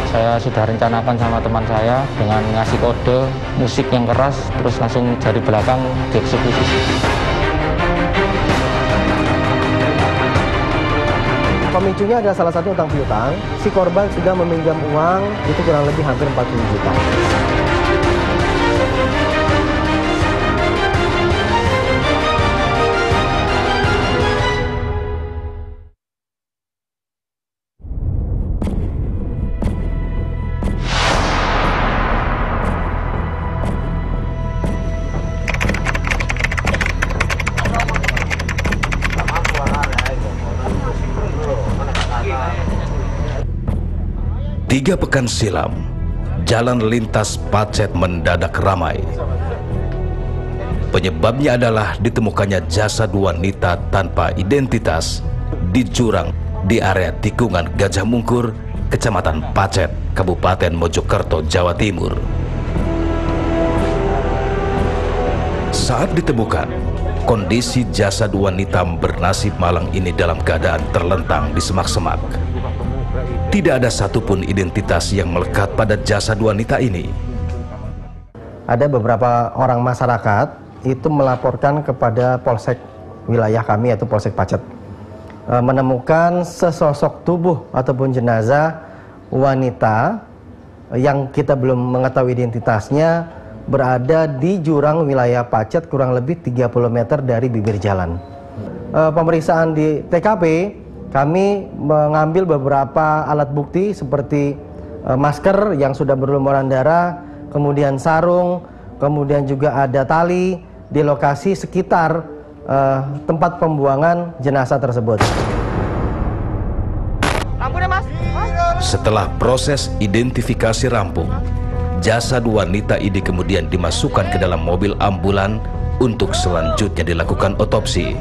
Saya sudah rencanakan sama teman saya dengan ngasih kode musik yang keras, terus langsung dari belakang dieksekusi. Pemicunya adalah salah satu utang piutang. Si korban sudah meminjam uang itu kurang lebih hampir 40 juta. Tiga pekan silam, jalan lintas Pacet mendadak ramai. Penyebabnya adalah ditemukannya jasad wanita tanpa identitas di jurang di area tikungan Gajah Mungkur, Kecamatan Pacet, Kabupaten Mojokerto, Jawa Timur. Saat ditemukan, kondisi jasad wanita bernasib malang ini dalam keadaan terlentang di semak-semak. Tidak ada satupun identitas yang melekat pada jasad wanita ini. Ada beberapa orang masyarakat itu melaporkan kepada polsek wilayah kami, yaitu Polsek Pacet, menemukan sesosok tubuh ataupun jenazah wanita yang kita belum mengetahui identitasnya berada di jurang wilayah Pacet kurang lebih 30 meter dari bibir jalan. Pemeriksaan di TKP, kami mengambil beberapa alat bukti seperti masker yang sudah berlumuran darah, kemudian sarung, kemudian juga ada tali di lokasi sekitar tempat pembuangan jenazah tersebut. Setelah proses identifikasi rampung, jasad wanita ini kemudian dimasukkan ke dalam mobil ambulan untuk selanjutnya dilakukan otopsi.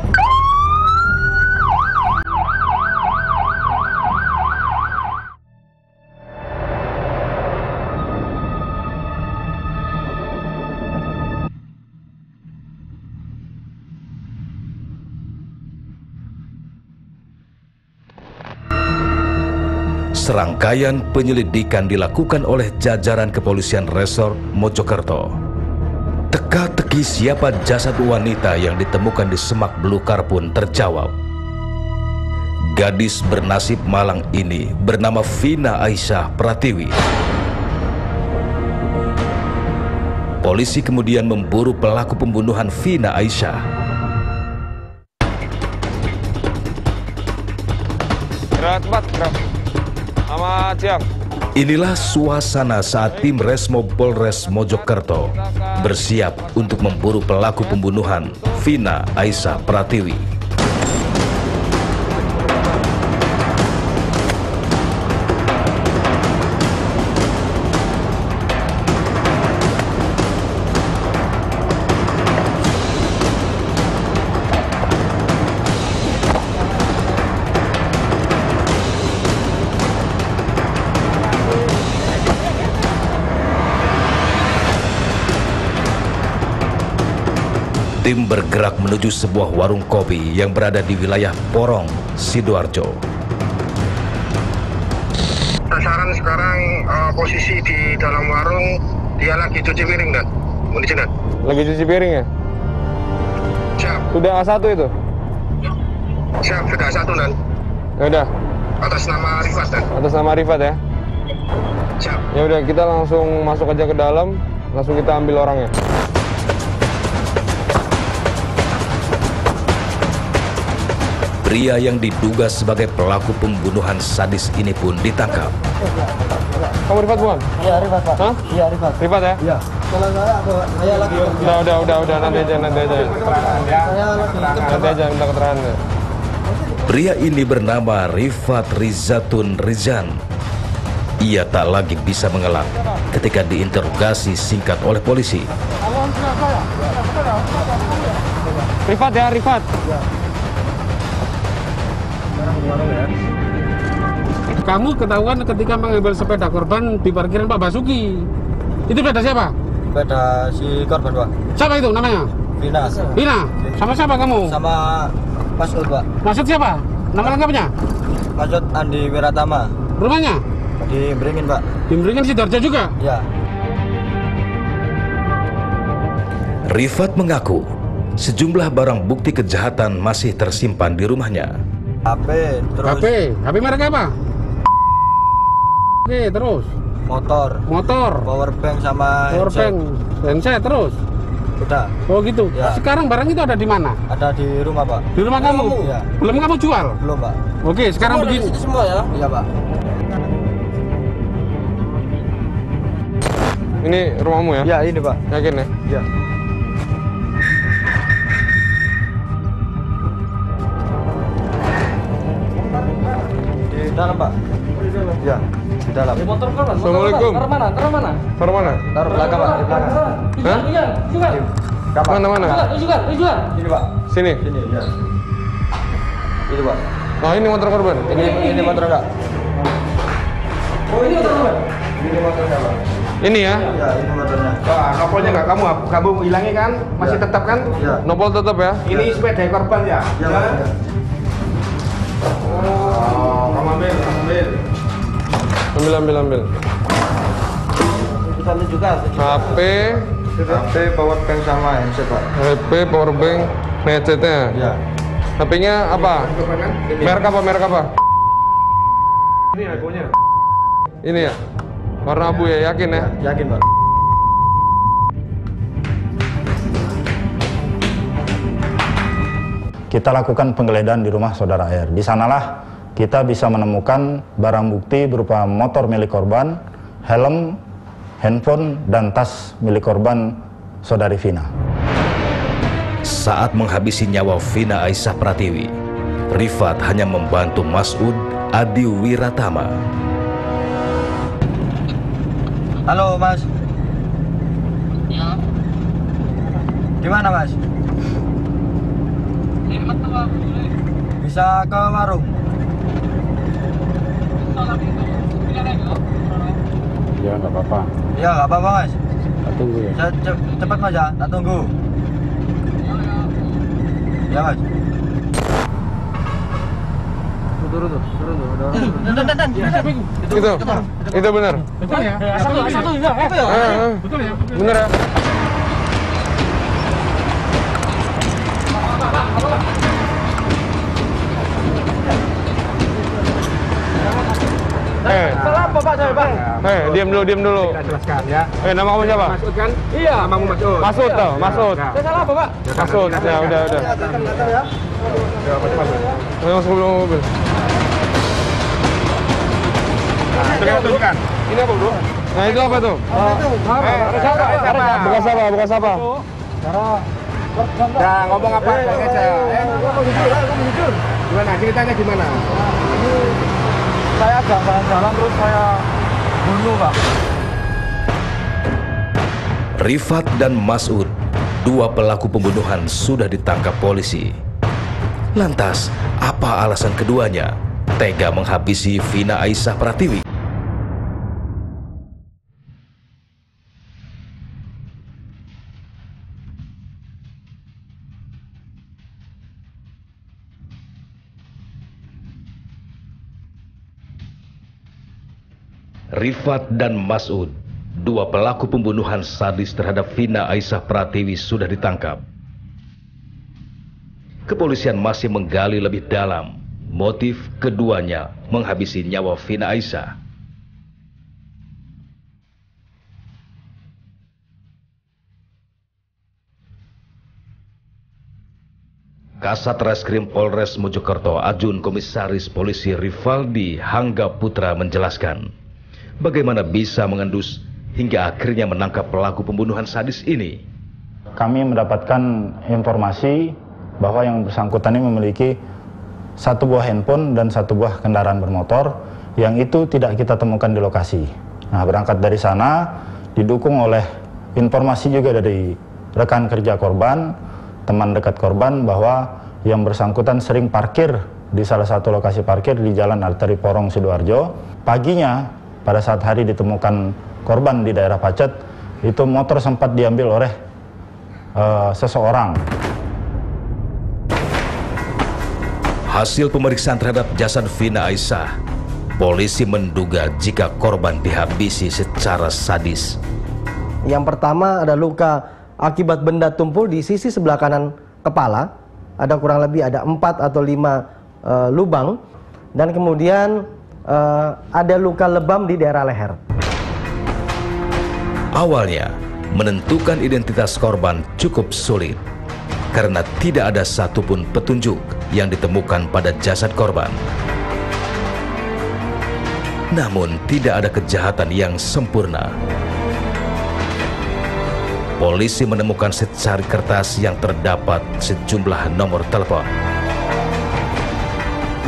Serangkaian penyelidikan dilakukan oleh jajaran kepolisian resor Mojokerto. Teka-teki siapa jasad wanita yang ditemukan di semak belukar pun terjawab. Gadis bernasib malang ini bernama Vina Aisyah Pratiwi. Polisi kemudian memburu pelaku pembunuhan Vina Aisyah. Selamat siang. Inilah suasana saat tim Resmo Polres Mojokerto bersiap untuk memburu pelaku pembunuhan Vina Aisyah Pratiwi. Tim bergerak menuju sebuah warung kopi yang berada di wilayah Porong, Sidoarjo. Sasaran sekarang posisi di dalam warung, dia lagi cuci piring, Dan. Mau dicenat? Lagi cuci piring ya? Siap. Sudah A1 itu? Siap, sudah A1, Dan. Ya udah. Atas nama Rifat, Dan. Atas nama Rifat ya? Siap. Ya udah, kita langsung masuk aja ke dalam, langsung kita ambil orangnya. Pria yang diduga sebagai pelaku pembunuhan sadis ini pun ditangkap. Kamu Rifat bukan? Iya, Rifat, Pak. Hah? Iya, Rifat. Rifat ya? Iya. Kalau saya lagi. Udah, nanti aja. Nanti aja minta keterangan. Pria ini bernama Rifat Rizatun Rizan. Ia tak lagi bisa mengelak ketika diinterogasi singkat oleh polisi. Rifat ya, Rifat. Kamu ketahuan ketika mengambil sepeda korban di parkiran Pak Basuki. Itu sepeda siapa? Sepeda si korban, Pak. Siapa itu namanya? Vina. Vina? Sama siapa kamu? Sama Masud, Pak. Maksud siapa? Nama lengkapnya? Masud Andi Wiratama. Rumahnya? Di Beringin, Pak. Di Beringin Sidoarjo juga? Ya. Rifat mengaku sejumlah barang bukti kejahatan masih tersimpan di rumahnya. HP, terus HP merek apa? Oke, terus motor, power bank sama handset terus. Udah. Oh gitu. Ya. Sekarang barang itu ada di mana? Ada di rumah, Pak. Di rumah kamu? Ya. Belum kamu jual? Belum, Pak. Oke, sekarang begini. Semua ya? Iya, Pak. Ini rumahmu ya? Ya, ini, Pak. Yakin ya? Iya. Di dalam, Pak. Ya, di dalam. Assalamualaikum. Taruh mana? Taruh belakang, Pak. Di belakang. Hah? Kamar. Mana? Ini, Pak. Sini. Sini, ya. Ini, Pak. Oh, ini motor korban. Ini motor enggak? Oh, ini motor enggak? Ini motor enggak, Pak? Ini ya? Ya, ini motornya. Wah, nopolnya nggak kamu hilangin kan? Masih Ya. tetap kan? Ya. Nopol tetap ya? Ini sepeda korban ya? Ya, Pak. Ya. Oh, kamu ambil. Ambil. Bisa juga. HP, power bank sama handset, Pak. HP, powerbank, headsetnya. Ya. HP-nya apa? Merek apa? Ini iPhone-nya. Ini ya? Warna abu ya, yakin ya? Yakin, Pak. Kita lakukan penggeledahan di rumah saudara R. Di sanalah kita bisa menemukan barang bukti berupa motor milik korban, helm, handphone, dan tas milik korban saudari Vina. Saat menghabisi nyawa Vina Aisyah Pratiwi, Rifat hanya membantu Mas'ud Adi Wiratama. Halo, Mas. Ya. Di mana, Mas? Bisa ke warung. Ya nggak apa-apa. Ya, nggak apa-apa, Mas. Kita tunggu ya. Cepat, Mas, ya. Tak tunggu. Ya, Mas. Turun. Itu benar. Betul ya? Satu ya? Betul ya? Benar ya? Salah apa, Pak? Saya, Bang. Diam dulu. Kita jelaskan ya. Nama kamu siapa? Masud kan? Iya. Namamu Masud. Masud tau, Masud. Saya salah apa, Pak? Masud, ya udah. Ya. Ayo masuk ke mobil. Kita tunjukkan. Ini apa, Bro? Nah, itu apa tuh? Bekas apa? Ya, ngomong apa? Saya. Gimana? Ceritanya gimana? Saya agak jalan terus saya bunuh, Pak. Rifat dan Mas'ud, dua pelaku pembunuhan, sudah ditangkap polisi. Lantas, apa alasan keduanya tega menghabisi Vina Aisyah Pratiwi? Rifat dan Mas'ud, dua pelaku pembunuhan sadis terhadap Vina Aisyah Pratiwi, sudah ditangkap. Kepolisian masih menggali lebih dalam motif keduanya menghabisi nyawa Vina Aisyah. Kasat Reskrim Polres Mojokerto, Ajun Komisaris Polisi Rivaldi Hangga Putra menjelaskan bagaimana bisa mengendus hingga akhirnya menangkap pelaku pembunuhan sadis ini. Kami mendapatkan informasi bahwa yang bersangkutan ini memiliki satu buah handphone dan satu buah kendaraan bermotor yang itu tidak kita temukan di lokasi. Nah, berangkat dari sana didukung oleh informasi juga dari rekan kerja korban, teman dekat korban, bahwa yang bersangkutan sering parkir di salah satu lokasi parkir di Jalan Arteri Porong Sidoarjo. Paginya pada saat hari ditemukan korban di daerah Pacet, itu motor sempat diambil oleh seseorang. Hasil pemeriksaan terhadap jasad Vina Aisyah Polisi menduga jika korban dihabisi secara sadis. Yang pertama ada luka akibat benda tumpul di sisi sebelah kanan kepala. Ada kurang lebih 4 atau 5 lubang. Dan kemudian ada luka lebam di daerah leher. Awalnya, menentukan identitas korban cukup sulit karena tidak ada satupun petunjuk yang ditemukan pada jasad korban. Namun tidak ada kejahatan yang sempurna. Polisi menemukan secari kertas yang terdapat sejumlah nomor telepon.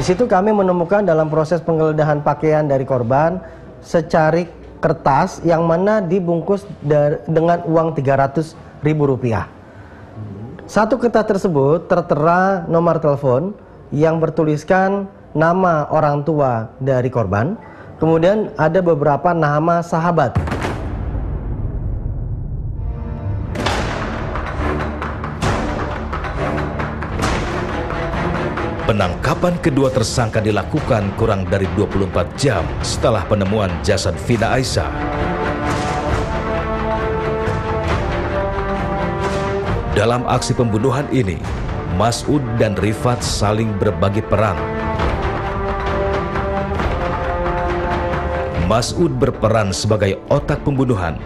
Di situ kami menemukan dalam proses penggeledahan pakaian dari korban secari kertas yang mana dibungkus dengan uang Rp300.000. Satu kertas tersebut tertera nomor telepon yang bertuliskan nama orang tua dari korban. Kemudian ada beberapa nama sahabat. Penangkapan kedua tersangka dilakukan kurang dari 24 jam setelah penemuan jasad Vina Aisyah. Dalam aksi pembunuhan ini, Mas'ud dan Rifat saling berbagi peran. Mas'ud berperan sebagai otak pembunuhan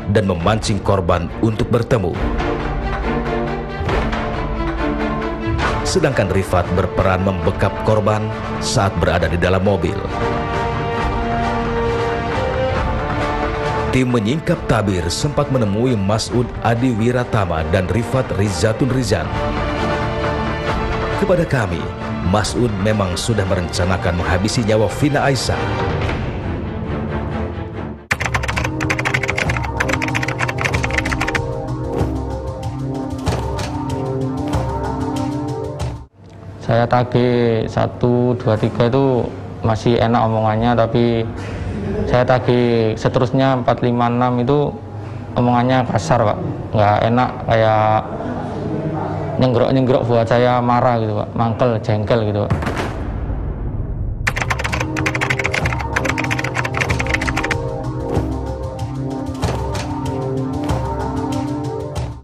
dan memancing korban untuk bertemu. Sedangkan Rifat berperan membekap korban saat berada di dalam mobil. Tim menyingkap tabir sempat menemui Mas'ud Adi Wiratama dan Rifat Rizatun Rizan. Kepada kami, Mas'ud memang sudah merencanakan menghabisi nyawa Vina Aisyah. Saya tagih 1, 2, 3 itu masih enak omongannya, tapi saya tagih seterusnya 4, 5, 6 itu omongannya kasar, Pak. Nggak enak, kayak nyenggrok-nyenggrok buat saya marah gitu, Pak. Mangkel, jengkel gitu, Pak.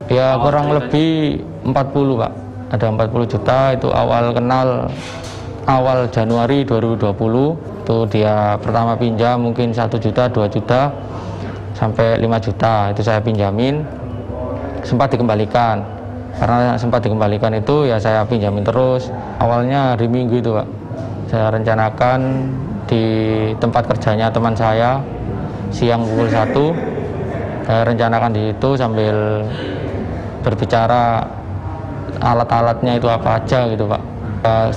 Ya kurang lebih 40, Pak. Ada 40 juta itu awal kenal, awal Januari 2020 itu dia pertama pinjam mungkin 1 juta, 2 juta sampai 5 juta itu saya pinjamin, sempat dikembalikan. Karena sempat dikembalikan itu ya saya pinjamin terus. Awalnya hari Minggu itu, Pak, saya rencanakan di tempat kerjanya teman saya siang pukul 1. Saya rencanakan di situ sambil berbicara alat-alatnya itu apa aja gitu, Pak.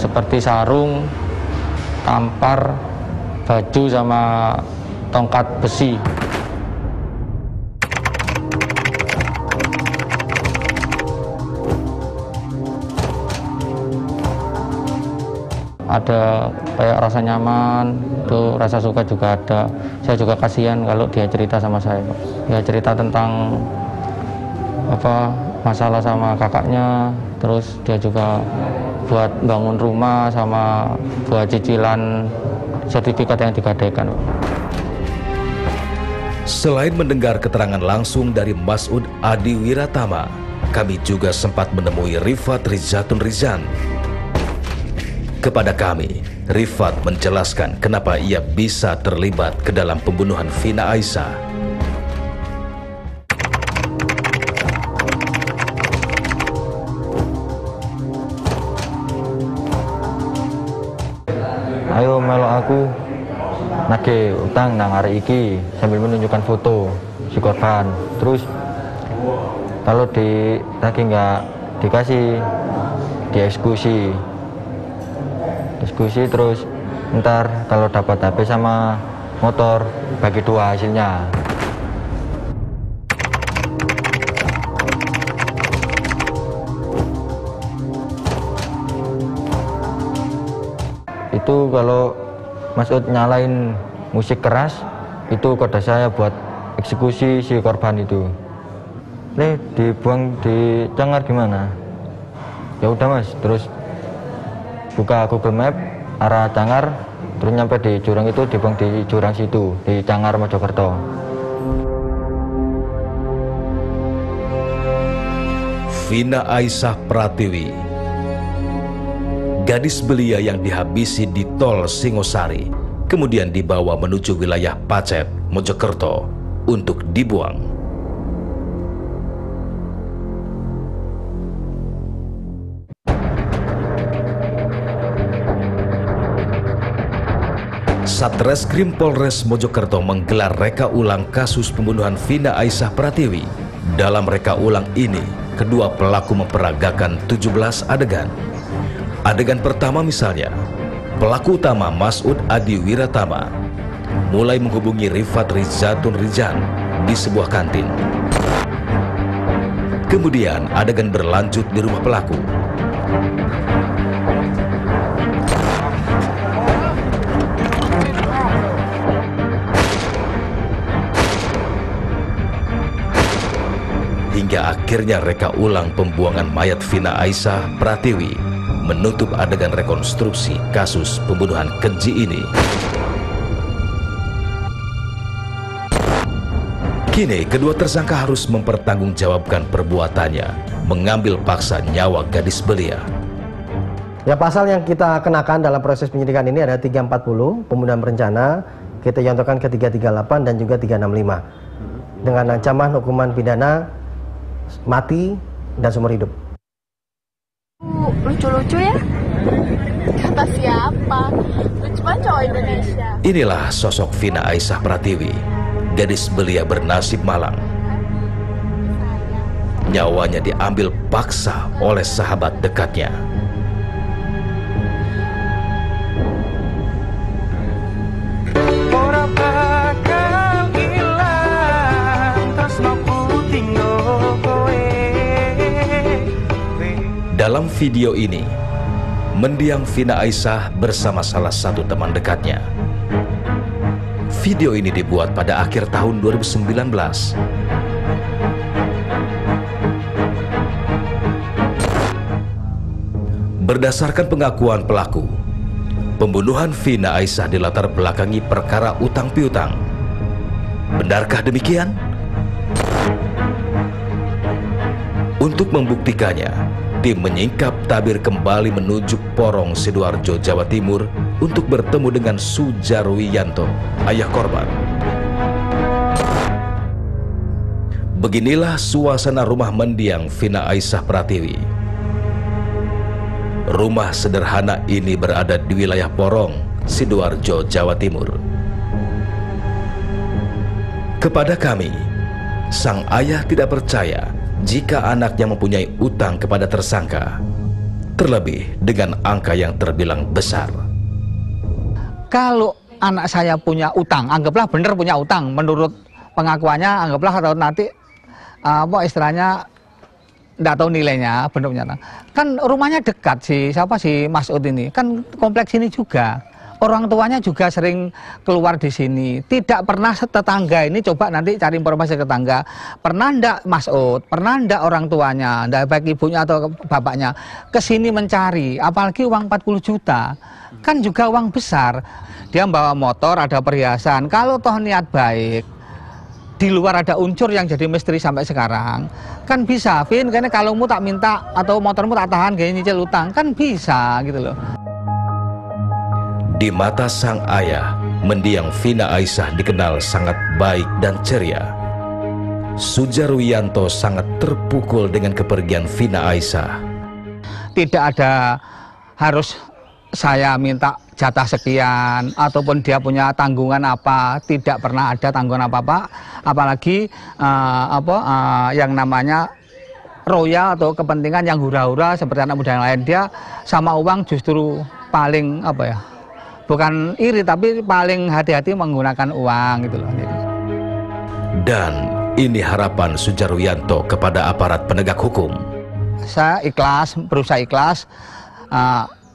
Seperti sarung, tampar, baju sama tongkat besi. Ada kayak rasa nyaman, itu rasa suka juga ada. Saya juga kasihan kalau dia cerita sama saya, Pak. Dia cerita tentang masalah sama kakaknya, terus dia juga buat bangun rumah sama buat cicilan sertifikat yang digadaikan. Selain mendengar keterangan langsung dari Mas'ud Adi Wiratama, kami juga sempat menemui Rifat Rizatun Rizan. Kepada kami, Rifat menjelaskan kenapa ia bisa terlibat ke dalam pembunuhan Vina Aisyah. Ayo melok aku nagih utang nang arek iki, sambil menunjukkan foto si korban. Terus kalau ditagih nggak dikasih, dieksekusi terus ntar kalau dapat HP sama motor bagi 2 hasilnya. Itu kalau Mas'ud nyalain musik keras, itu kode saya buat eksekusi si korban itu. Nih dibuang di Cangar gimana? Ya udah Mas, terus buka Google Map arah Cangar, Terus nyampe di jurang itu, dibuang di jurang situ, di Cangar, Mojokerto. Vina Aisyah Pratiwi, gadis belia yang dihabisi di tol Singosari, kemudian dibawa menuju wilayah Pacet, Mojokerto untuk dibuang. Satreskrim Polres Mojokerto menggelar reka ulang kasus pembunuhan Vina Aisyah Pratiwi. Dalam reka ulang ini, kedua pelaku memperagakan 17 adegan. Adegan pertama misalnya, pelaku utama Masud Adi Wiratama mulai menghubungi Rifat Rizatun Rijan di sebuah kantin. Kemudian adegan berlanjut di rumah pelaku. Hingga akhirnya reka ulang pembuangan mayat Vina Aisyah Pratiwi menutup adegan rekonstruksi kasus pembunuhan keji ini. Kini kedua tersangka harus mempertanggungjawabkan perbuatannya, mengambil paksa nyawa gadis belia. Ya, pasal yang kita kenakan dalam proses penyidikan ini ada 340, pembunuhan berencana, kita contohkan ke 338 dan juga 365. Dengan ancaman hukuman pidana mati dan seumur hidup. Lucu-lucu ya? Kata siapa? Lucu kan cowok Indonesia. Inilah sosok Vina Aisyah Pratiwi, gadis belia bernasib malang. Nyawanya diambil paksa oleh sahabat dekatnya. Dalam video ini, mendiang Vina Aisyah bersama salah satu teman dekatnya. Video ini dibuat pada akhir tahun 2019. Berdasarkan pengakuan pelaku, pembunuhan Vina Aisyah dilatar belakangi perkara utang piutang. Benarkah demikian? Untuk membuktikannya, tim menyingkap tabir kembali menuju Porong, Sidoarjo, Jawa Timur untuk bertemu dengan Sujarwiyanto, ayah korban. Beginilah suasana rumah mendiang Vina Aisyah Pratiwi. Rumah sederhana ini berada di wilayah Porong, Sidoarjo, Jawa Timur. Kepada kami, sang ayah tidak percaya jika anaknya mempunyai utang kepada tersangka, terlebih dengan angka yang terbilang besar. Kalau anak saya punya utang, anggaplah benar punya utang, menurut pengakuannya, anggaplah atau nanti apa istilahnya tidak tahu nilainya, benar punya utang. Kan rumahnya dekat si Masud ini, kan kompleks ini juga. Orang tuanya juga sering keluar di sini. Tidak pernah tetangga ini, coba nanti cari informasi ke tetangga. Pernah ndak Masud, pernah ndak orang tuanya, ndak baik ibunya atau bapaknya ke sini mencari, apalagi uang 40 juta. Kan juga uang besar. Dia bawa motor, ada perhiasan. Kalau toh niat baik, di luar ada unsur yang jadi misteri sampai sekarang, kan bisa, Vin, karena kalungmu tak minta atau motormu tak tahan kayak nyicil utang, kan bisa gitu loh. Di mata sang ayah, mendiang Vina Aisyah dikenal sangat baik dan ceria. Sujarwiyanto sangat terpukul dengan kepergian Vina Aisyah. Tidak ada harus saya minta jatah sekian ataupun dia punya tanggungan apa, tidak pernah ada tanggungan apa-apa, apalagi yang namanya royal atau kepentingan yang hura-hura seperti anak muda yang lain. Dia sama uang justru paling bukan iri, tapi paling hati-hati menggunakan uang gitu loh. Dan ini harapan Sujarwiyanto kepada aparat penegak hukum. Saya ikhlas, berusaha ikhlas,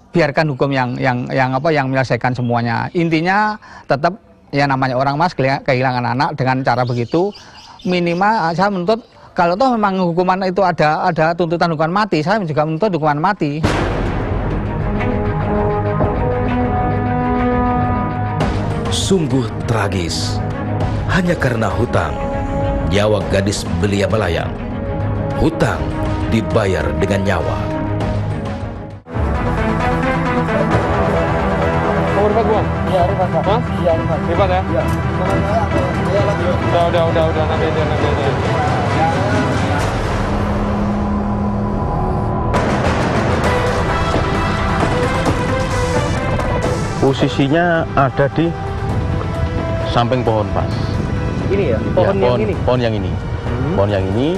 biarkan hukum yang menyelesaikan semuanya. Intinya tetap ya namanya orang mas kehilangan anak dengan cara begitu, minimal saya menuntut kalau toh memang hukuman itu ada tuntutan hukuman mati, saya juga menuntut hukuman mati. Sungguh tragis. Hanya karena hutang, nyawa gadis belia melayang. Hutang dibayar dengan nyawa. Nomor 4 Bang? Iya, Rifat, Pak. Hah? Iya, Rifat. Rifat ya? Iya. Udah, nanti aja. Posisinya ada di samping pohon pas. Ini ya, pohon Ya, yang ini. Pohon yang ini. Pohon yang ini.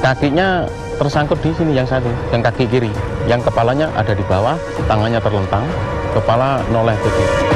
Kakinya tersangkut di sini yang satu, yang kaki kiri. Yang kepalanya ada di bawah, tangannya terlentang, kepala noleh ke kiri.